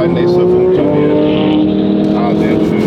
scheint nicht zu funktionieren. Ah, sehr schön.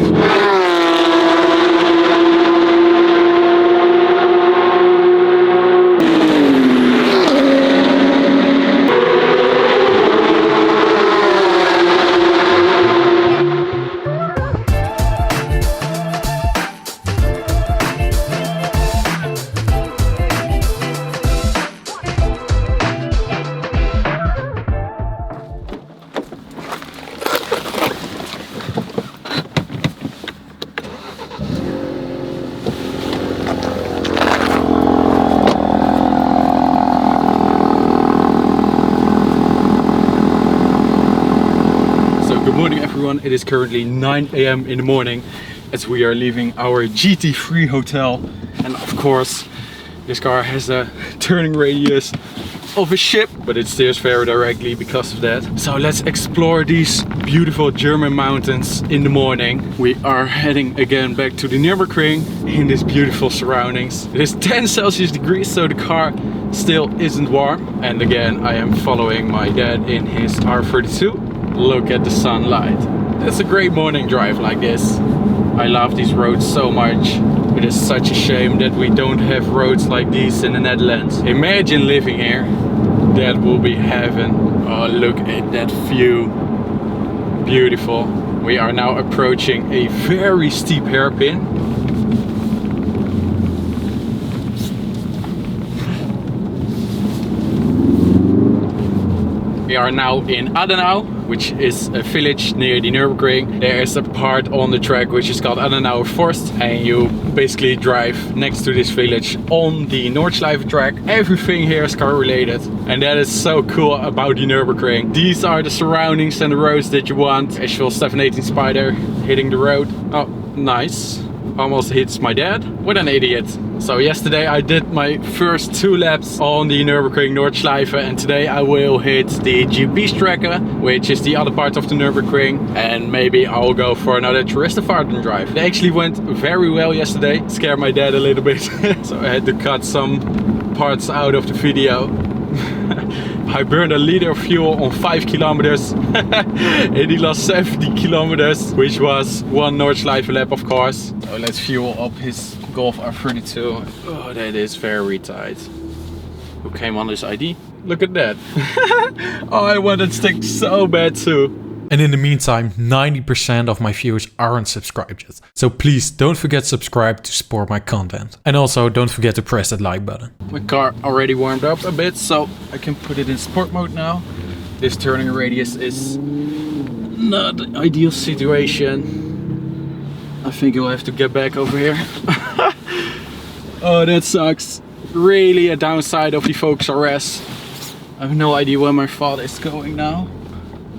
Good morning everyone, it is currently 9 AM in the morning as we are leaving our GT3 hotel, and of course this car has a turning radius of a ship, but it steers very directly because of that. So let's explore these beautiful German mountains in the morning. We are heading again back to the Nürburgring in these beautiful surroundings. It is 10 Celsius degrees, so the car still isn't warm, and again I am following my dad in his R32. Look at the sunlight. It's a great morning drive like this. I love these roads so much. It is such a shame that we don't have roads like these in the Netherlands. Imagine living here. That will be heaven. Oh, look at that view. Beautiful. We are now approaching a very steep hairpin. We are now in Adenau, which is a village near the Nürburgring. There is a part on the track which is called Adenauer Forst, and you basically drive next to this village on the Nordschleife track. Everything here is car related, and that is so cool about the Nürburgring. These are the surroundings and the roads that you want. Actual 718 Spider hitting the road. Oh, nice. Almost hits my dad. What an idiot. So yesterday I did my first 2 laps on the Nürburgring Nordschleife, and today I will hit the GP Strecke, which is the other part of the Nürburgring, and maybe I'll go for another Touristenfahrten drive. It actually went very well yesterday. Scared my dad a little bit, so I had to cut some parts out of the video. I burned a liter of fuel on 5 kilometers and he lost 70 kilometers, which was 1 Nordschleife lap, of course. So let's fuel up his Golf R32. Oh, that is very tight. Who came on this ID? Look at that. Oh, I want that stick so bad too. And in the meantime, 90% of my viewers aren't subscribed yet. So please don't forget to subscribe to support my content. And also don't forget to press that like button. My car already warmed up a bit, so I can put it in sport mode now. This turning radius is not the ideal situation. I think I'll have to get back over here. Oh, that sucks. Really a downside of the Focus RS. I have no idea where my father is going now.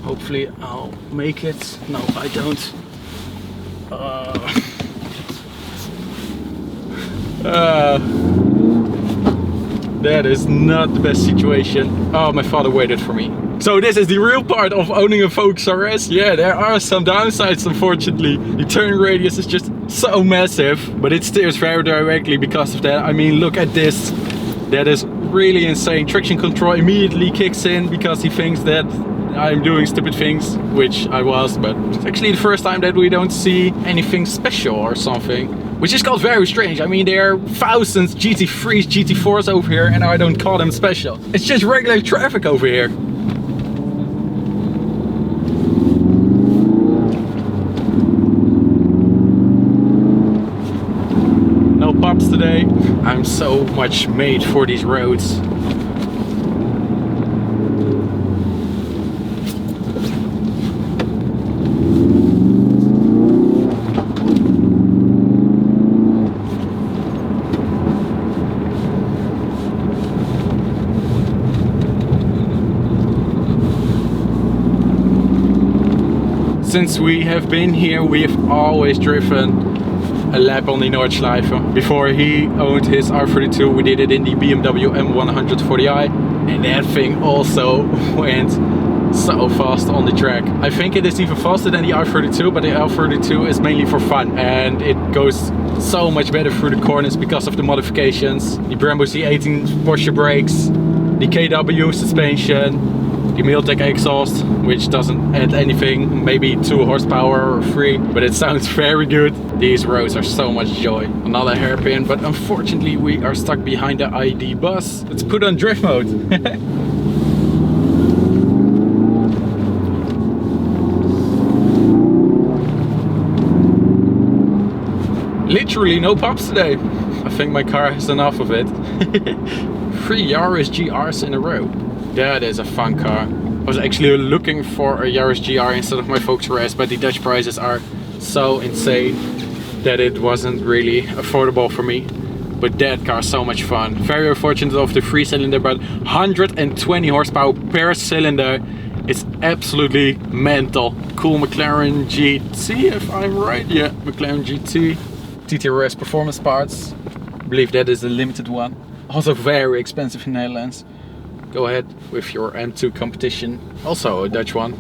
Hopefully I'll make it. No, I don't. That is not the best situation. Oh, my father waited for me. So this is the real part of owning a Focus RS. Yeah, there are some downsides, unfortunately. The turning radius is just so massive, but it steers very directly because of that. I mean, look at this. That is really insane. Traction control immediately kicks in because he thinks that I'm doing stupid things, which I was, but it's actually the first time that we don't see anything special or something, which is called very strange. I mean, there are thousands GT3s, GT4s over here, and I don't call them special. It's just regular traffic over here. No pops today. I'm so much made for these roads. Since we have been here, we have always driven a lap on the Nordschleife. Before he owned his R32, we did it in the BMW M140i, and that thing also went so fast on the track. I think it is even faster than the R32, but the R32 is mainly for fun, and it goes so much better through the corners because of the modifications. The Brembo C18 Porsche brakes, the KW suspension, the Miltec exhaust, which doesn't add anything, maybe 2 horsepower or 3, but it sounds very good. These roads are so much joy. Another hairpin, but unfortunately we are stuck behind the ID bus. Let's put on drift mode. Literally no pops today. I think my car has enough of it. 3 Yaris GRs in a row. That is a fun car. I was actually looking for a Yaris GR instead of my Volkswagen RS, but the Dutch prices are so insane that it wasn't really affordable for me. But that car is so much fun. Very unfortunate of the 3-cylinder, but 120 horsepower per cylinder. It's absolutely mental. Cool McLaren GT, if I'm right. Yeah, McLaren GT. TTRS performance parts. I believe that is the limited one. Also very expensive in Netherlands. Go ahead with your M2 competition. Also a Dutch one.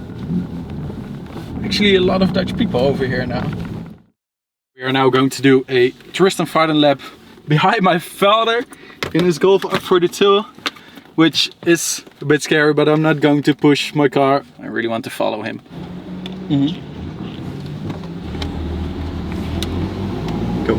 Actually a lot of Dutch people over here now. We are now going to do a twist and Varden lap behind my father in his Golf R32, which is a bit scary, but I'm not going to push my car. I really want to follow him. Go.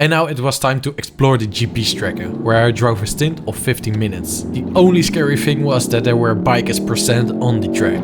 And now it was time to explore the GP Strecke, where I drove a stint of 15 minutes. The only scary thing was that there were bikers present on the track.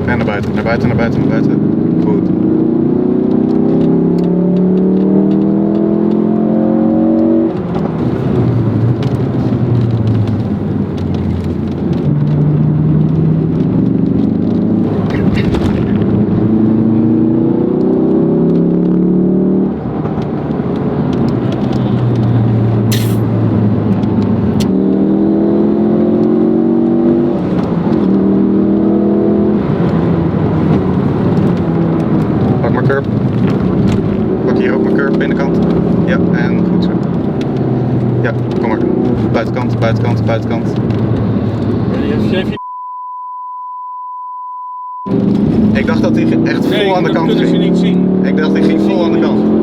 En naar buiten, naar buiten, naar buiten, naar buiten. Goed. Curb. Pak hier ook mijn curb, binnenkant. Ja, en goed zo. Ja, kom maar. Buitenkant, buitenkant, buitenkant. Ik dacht dat hij echt vol aan de kant ging. Dat kunnen ze niet zien. Ik dacht hij ging vol aan de kant.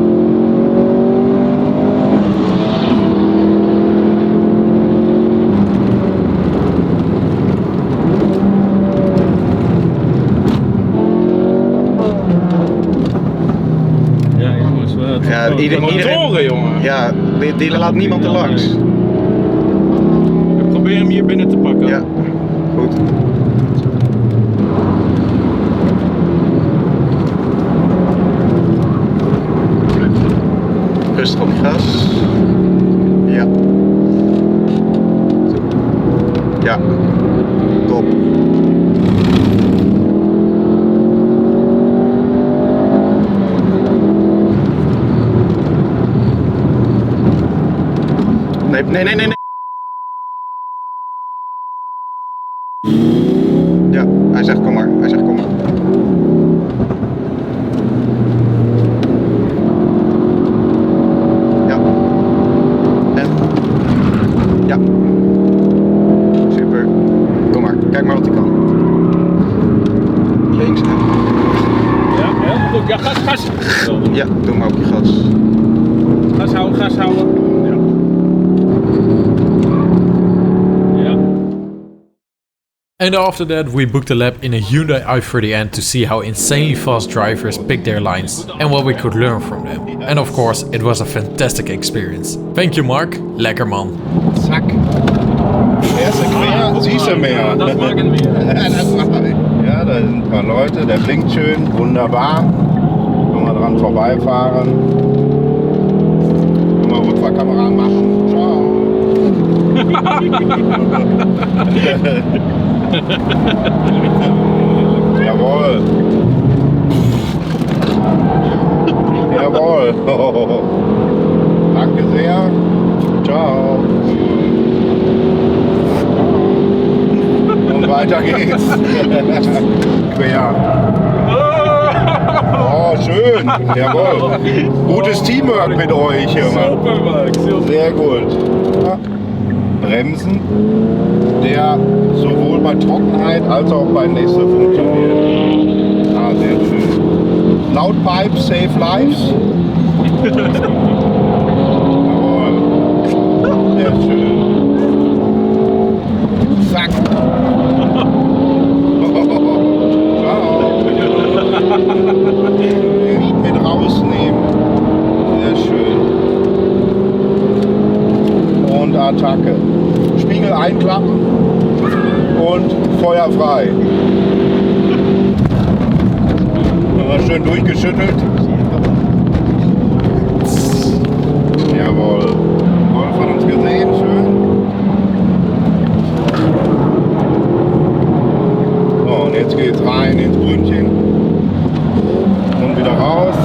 Ja, motoren, jongen. Ja, die laat niemand er langs. Ik probeer hem hier binnen te pakken. Ja, goed. Rustig op je gas. Ja. Zo. Ja. Top. Nee, nee, nee, nee. Ja, hij zegt kom maar. Hij zegt kom maar. Ja. En. Ja. Super. Kom maar. Kijk maar wat hij kan. Links. Ja, heel goed. Ja, gas. Ja, doe maar op je gas. Gas houden, gas houden. And after that we booked a lap in a Hyundai i30N to see how insanely fast drivers pick their lines and what we could learn from them. And of course it was a fantastic experience. Thank you Mark, lekker man. Zack. Erste quer, siehst du mehr. Das machen wir. Ja, da sind ein paar Leute, der blinkt schön, wunderbar. Kann man dran vorbeifahren. Kann man Rückfahrkamera machen. Ciao. Jawohl. Jawohl. Danke sehr. Ciao. Und weiter geht's. Quer. Oh, schön. Jawohl. Gutes Teamwork mit euch. Super, Max. Sehr gut. Ja. Bremsen, der sowohl bei Trockenheit als auch bei Nässe funktioniert. Ah, sehr schön. Loud Pipes save lives. Jawohl. Sehr schön. Zack. Mit rausnehmen. Sehr schön. Und Attacke. Spiegel einklappen und Feuer frei. Mal schön durchgeschüttelt. Jawohl. Golf hat uns gesehen, schön. So, und jetzt geht's rein ins Brünnchen und wieder raus.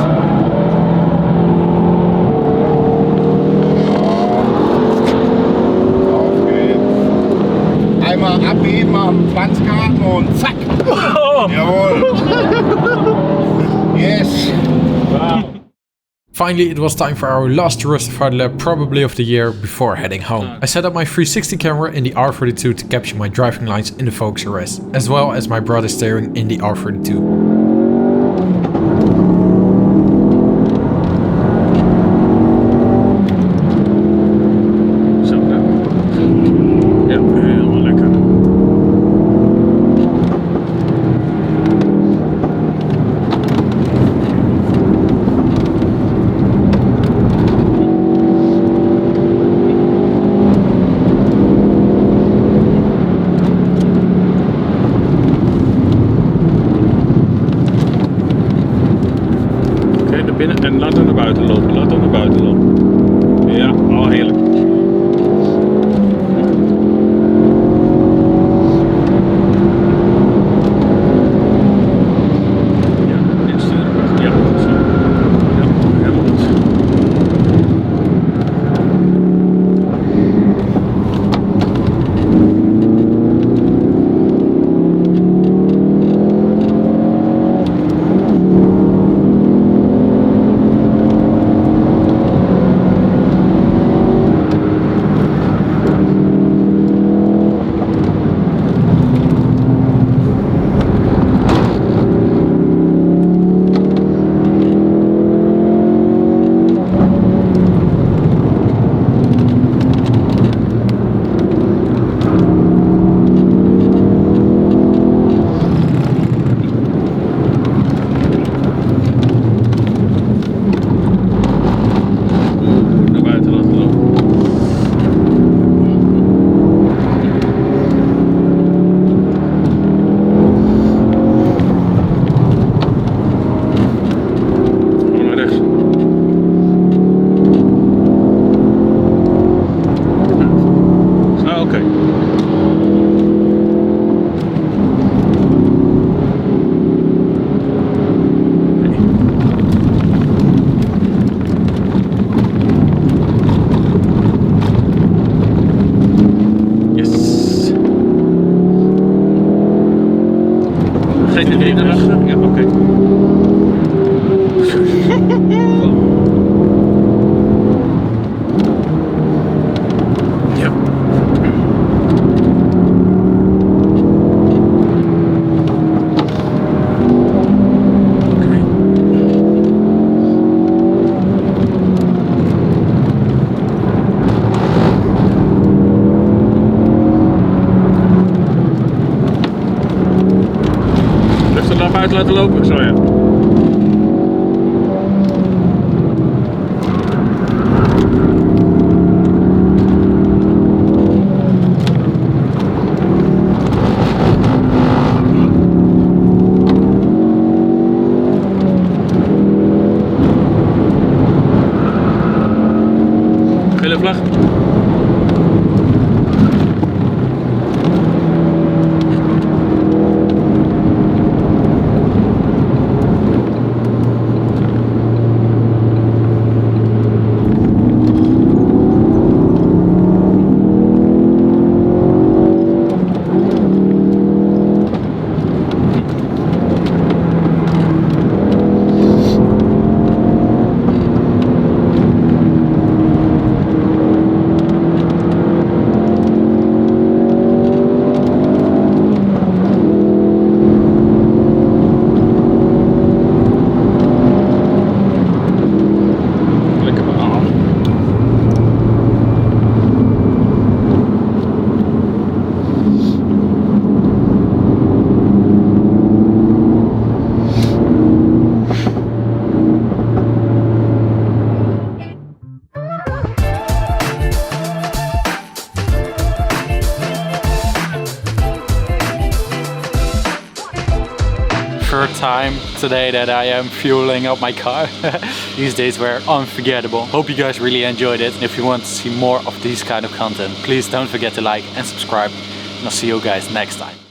Einmal abheben am Pflanzgarten und zack! Jawohl! Yes! Wow. finally it was time for our last touristified lap, probably of the year, before heading home. I set up my 360 camera in the R32 to capture my driving lines in the focus arrest, as well as my brother's steering in the R32. Binnen en laat hem naar buiten lopen, laat hem naar buiten lopen. Ja, oh heerlijk. Ja, insturen. Ja, zo. Ja, helemaal goed. Ja, oké. Ja. Oké. Naar buiten laten lopen, zo ja. Gele vlag. Third time today that I am fueling up my car. These days were unforgettable. Hope you guys really enjoyed it. And if you want to see more of these kind of content, please don't forget to like and subscribe. And I'll see you guys next time.